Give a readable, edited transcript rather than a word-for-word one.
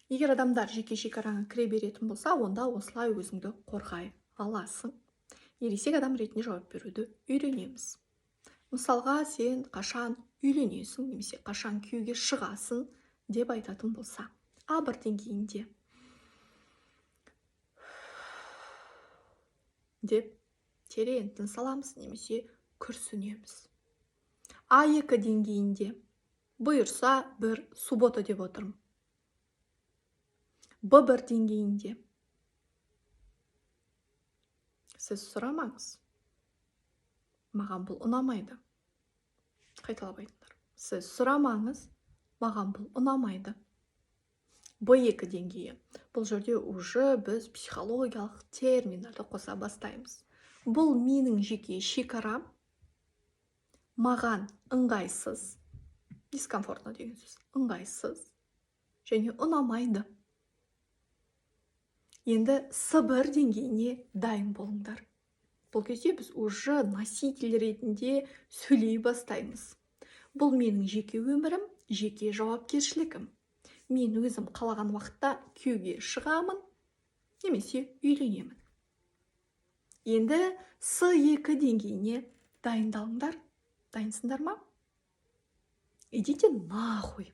Егер адамдар жеке шекараңа кіре беретін болса, онда осылай өзіңді қорғай аласың. Ересек адам ретінде жауап беруді үйренеміз. Мысалға, сен қашан үйленесің немесе қашан күйеуге шығасың деп айтатын болса, А1 деңгейінде деп терең тыныс аламыз немесе күрсінеміз. А2 деңгейінде бұйырса бір суббота деп отырмын. Б1 деңгейінде сіз сұрамаңыз. Маған бұл ұнамайды. Қайталап айтыңдар. Сіз сұрамаңыз, маған бұл ұнамайды. Б2 деңгейі. Бұл жерде уже біз психологиялық терминдерді қоса бастаймыз. Бұл менің жеке шекарам, маған ыңғайсыз, дискомфортно деген сөз, ыңғайсыз және ұнамайды. Енді С1 деңгейіне дайын болыңдар. Бұл кезде біз уже носитель ретінде сөйлей бастаймыз. Бұл менің жеке өмірім, жеке жауапкершілігім. Мен өзім қалаған уақытта күйеуге шығамын, немесе үйленемін. Енді С2 деңгейіне дайындалыңдар. Дайынсыңдар ма? Идите нахуй.